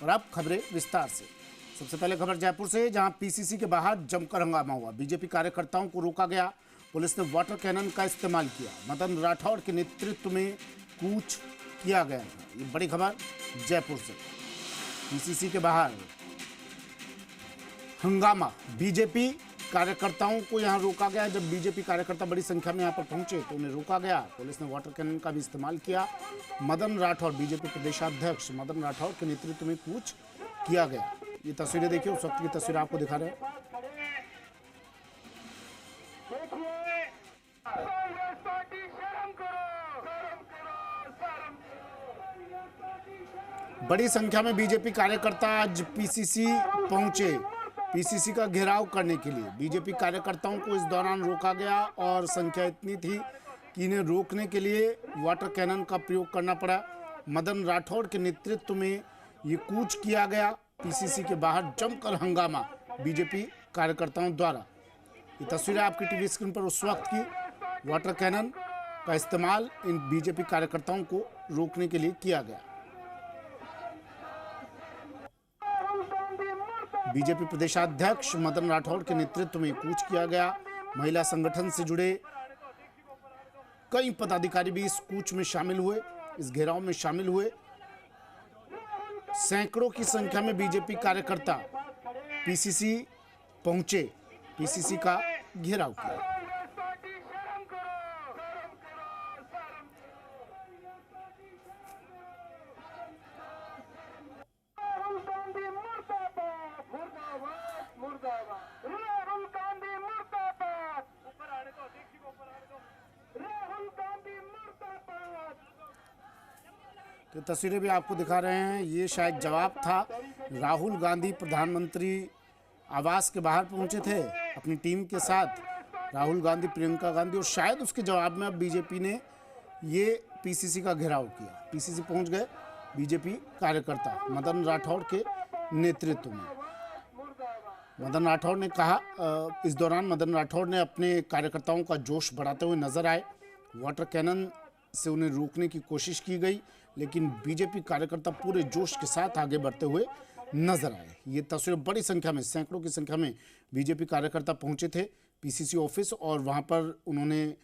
और अब खबरें विस्तार से। सबसे पहले खबर जयपुर से, जहां पीसीसी के बाहर जमकर हंगामा हुआ। बीजेपी कार्यकर्ताओं को रोका गया, पुलिस ने वाटर कैनन का इस्तेमाल किया। मदन राठौड़ के नेतृत्व में कूच किया गया था। ये बड़ी खबर जयपुर से। पीसीसी के बाहर हंगामा, बीजेपी कार्यकर्ताओं को यहां रोका गया। जब बीजेपी कार्यकर्ता बड़ी संख्या में यहां पर पहुंचे तो उन्हें रोका गया। पुलिस ने वाटर कैनन का भी इस्तेमाल किया। मदन राठौड़, बीजेपी प्रदेशाध्यक्ष मदन राठौड़ के नेतृत्व में कूच किया गया। ये तस्वीरें देखिए, उस वक्त की तस्वीर आपको दिखा रहे हैं। बड़ी संख्या में बीजेपी कार्यकर्ता आज पीसीसी पहुंचे, पीसीसी का घेराव करने के लिए। बीजेपी कार्यकर्ताओं को इस दौरान रोका गया और संख्या इतनी थी कि इन्हें रोकने के लिए वाटर कैनन का प्रयोग करना पड़ा। मदन राठौड़ के नेतृत्व में ये कूच किया गया। पीसीसी के बाहर जमकर हंगामा बीजेपी कार्यकर्ताओं द्वारा। ये तस्वीरें आपकी टीवी स्क्रीन पर उस वक्त की। वाटर कैनन का इस्तेमाल इन बीजेपी कार्यकर्ताओं को रोकने के लिए किया गया। बीजेपी प्रदेशाध्यक्ष मदन राठौड़ के नेतृत्व में कूच किया गया। महिला संगठन से जुड़े कई पदाधिकारी भी इस कूच में शामिल हुए, इस घेराव में शामिल हुए। सैकड़ों की संख्या में बीजेपी कार्यकर्ता पीसीसी पहुंचे, पीसीसी का घेराव किया। तो तस्वीरें भी आपको दिखा रहे हैं। ये शायद जवाब था। राहुल गांधी प्रधानमंत्री आवास के बाहर पहुंचे थे अपनी टीम के साथ, राहुल गांधी, प्रियंका गांधी, और शायद उसके जवाब में अब बीजेपी ने ये पीसीसी का घेराव किया। पीसीसी पहुंच गए बीजेपी कार्यकर्ता मदन राठौड़ के नेतृत्व में। मदन राठौड़ ने कहा, इस दौरान मदन राठौड़ ने अपने कार्यकर्ताओं का जोश बढ़ाते हुए नजर आए। वाटर कैनन से उन्हें रोकने की कोशिश की गई, लेकिन बीजेपी कार्यकर्ता पूरे जोश के साथ आगे बढ़ते हुए नजर आए। ये तस्वीर बड़ी संख्या में, सैकड़ों की संख्या में बीजेपी कार्यकर्ता पहुंचे थे पीसीसी ऑफिस और वहां पर उन्होंने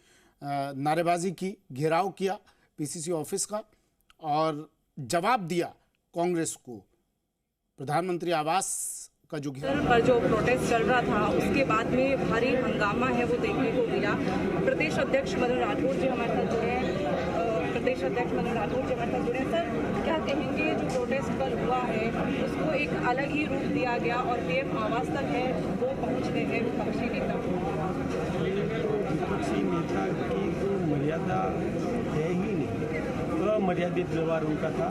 नारेबाजी की, घेराव किया पीसीसी ऑफिस का और जवाब दिया कांग्रेस को। प्रधानमंत्री आवास का जो पर जो प्रोटेस्ट चल रहा था उसके बाद में भारी हंगामा है वो देखने को मिला। प्रदेश अध्यक्ष मदन राठौड़ जी हमारे साथ जुड़े हैं। प्रदेश अध्यक्ष मदन राठौड़ जी हमारे साथ जुड़े हैं। सर, क्या कहेंगे, जो प्रोटेस्ट कल हुआ है उसको एक अलग ही रूप दिया गया और पीएम आवास तक है वो पहुंच गए हैं विपक्षी नेता। विपक्षी नेता की तो मर्यादा है ही नहीं, अमर्यादित व्यवहार उनका था,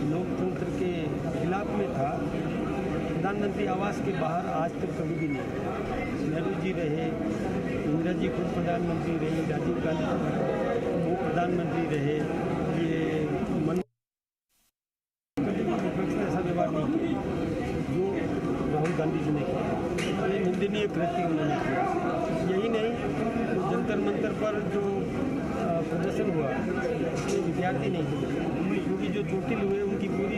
लोकतंत्र के खिलाफ में था। प्रधानमंत्री आवास के बाहर आज तक कभी भी नहीं। नेहरू जी रहे, इंदिरा जी खुद प्रधानमंत्री रही, राजीव गांधी वो प्रधानमंत्री रहे, ये कभी भी विपक्ष ने ऐसा व्यवहार नहीं किया जो राहुल गांधी जी ने किया। ये निंदनीय कृत्य उन्होंने किया। यही नहीं, तो जंतर मंतर पर जो प्रदर्शन हुआ उसमें विद्यार्थी नहीं थे, क्योंकि जो चोटिल हुए उनकी पूरी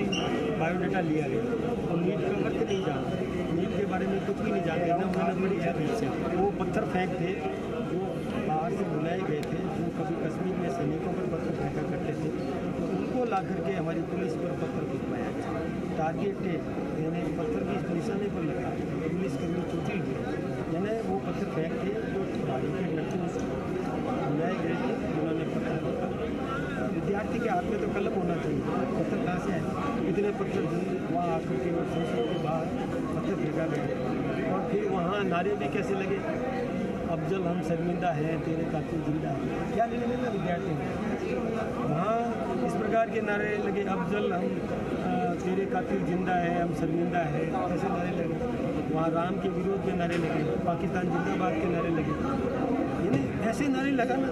बायोडाटा लिया गया और नीट का अर्थ नहीं जानते, नीट के बारे में कुछ भी नहीं जानते, ना उन्होंने बड़ी हैबिट से वो पत्थर फेंक थे जो बाहर से बुलाए गए थे, जो कभी कश्मीर में सैनिकों पर पत्थर फेंका करते थे, तो उनको ला करके हमारी पुलिस पर पत्थर फेंकवाया गया। टारगेटेड यानी पत्थर की निशाने पर लगा, पुलिस कर्मी चोटिल हुए, यानी वो पत्थर फेंक थे जो टारगेटेड लड़के बुलाए गए थे, उन्होंने पत्थर। विद्यार्थी के हाथ में तो कलम होना चाहिए, पत्थर कहाँ से आए? इतने पत्थर वहाँ आकर के संसद के बाहर पत्थर फेंका गया और फिर वहाँ नारे भी कैसे लगे, अफजल हम शर्मिंदा हैं, तेरे कातिल जिंदा है। क्या लेने देना विद्यार्थी में? वहाँ इस प्रकार के नारे लगे, अफजल हम तेरे कातिल जिंदा है, हम शर्मिंदा है, ऐसे नारे लगे। वहाँ राम के विरोध में नारे लगे, पाकिस्तान जिंदाबाद के नारे लगे, यानी ऐसे नारे लगाना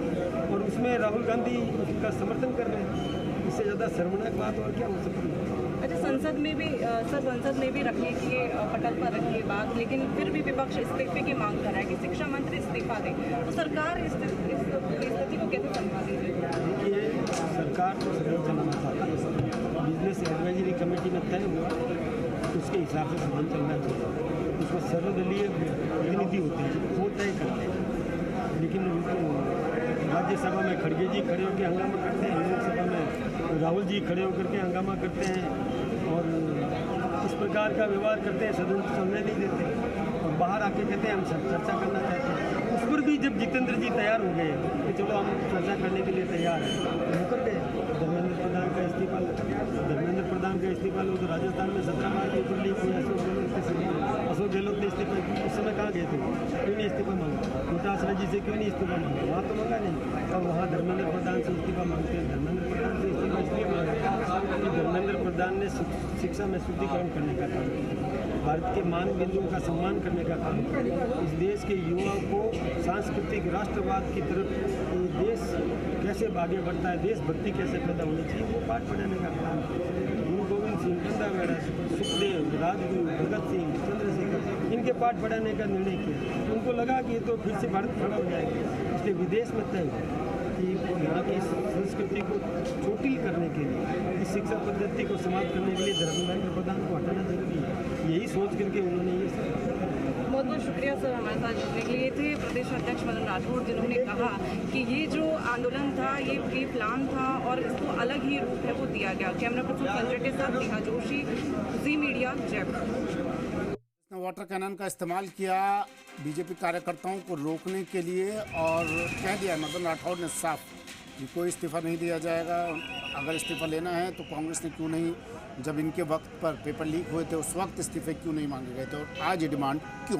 और उसमें राहुल गांधी उसका समर्थन कर रहे हैं। इससे ज़्यादा शर्मनाक बात और क्या हो सकती है? अच्छा, संसद में भी सर, संसद में भी रखने की पटल पर रखी है बात, लेकिन फिर भी विपक्ष इस्तीफे की मांग कर रहा है कि शिक्षा मंत्री इस्तीफा दें, तो सरकार इस स्थिति को कैसे संभालेगी? देखिए, सरकार तो सदन चलाना चाहती है, बिजनेस कांग्रेस एडवाइजरी कमेटी में तय हुआ उसके हिसाब से सदन चलना चाहिए। उसमें सर्वदलीय प्रतिनिधि होते हैं वो तय करते हैं, लेकिन राज्यसभा में खड़गे जी खड़े होकर हंगामा करते हैं, लोकसभा में राहुल जी खड़े होकर के हंगामा करते हैं और इस प्रकार का व्यवहार करते हैं, सदन चलने नहीं देते और बाहर आके कहते हैं हम सब चर्चा करना चाहते हैं। उस पर भी जब जितेंद्र जी तैयार हो गए कि चलो हम चर्चा करने के लिए तैयार हैं तो मुकर गए। धर्मेंद्र प्रधान का इस्तीफा लो तो राजस्थान में 17 मार्च को ऊपर लीक हुई, अशोक गहलोत ने इस्तीफा उस समय कहाँ गए थे, क्यों नहीं इस्तीफा मांगा? डोटासरा जी से क्यों नहीं इस्तीफा मांगा? वहाँ तो मांगा नहीं और वहाँ धर्मेंद्र प्रधान से इस्तीफा मांगते हैं। धर्मेंद्र प्रधान से इस्तीफा इसलिए मांगा कि धर्मेंद्र प्रधान ने शिक्षा में शुद्धिकरण करने का काम किया, भारत के मान बिंदुओं का सम्मान करने का काम किया, इस देश के युवाओं को सांस्कृतिक राष्ट्रवाद की तरफ देश कैसे आगे बढ़ता है, देशभक्ति कैसे पैदा होनी चाहिए वो पाठ पढ़ाने का काम किया। गुरु गोविंद सिंह, बंदा वेड़ा, सुखदेव, राजगुरु, भगत सिंह, चंद्रशेखर इनके पाठ पढ़ाने का निर्णय किया। उनको लगा कि तो फिर से भारत खड़ा हो जाएगा, इसलिए विदेश में तय कि यहाँ की संस्कृति को चोटिल करने के लिए, इस शिक्षा पद्धति को समाप्त करने के लिए धर्मेंद्र प्रधान को हटाना जरूरी है। यही सोच करके उन्होंने ये बहुत बहुत शुक्रिया सर हमारे साथ जुड़ने के लिए। थे प्रदेश अध्यक्ष मदन राठौड़ जिन्होंने कहा कि ये जो आंदोलन था ये प्री प्लान था और इसको अलग ही रूप है वो दिया गया। कैमरा पर्सन संजय के साथ नेहा जोशी, जी मीडिया, जयपुर। वाटर कैनन का इस्तेमाल किया बीजेपी कार्यकर्ताओं को रोकने के लिए और कह दिया मदन राठौड़ ने साफ कि कोई इस्तीफा नहीं दिया जाएगा। अगर इस्तीफा लेना है तो कांग्रेस ने क्यों नहीं, जब इनके वक्त पर पेपर लीक हुए थे उस वक्त इस्तीफे क्यों नहीं मांगे गए थे और आज ये डिमांड क्यों?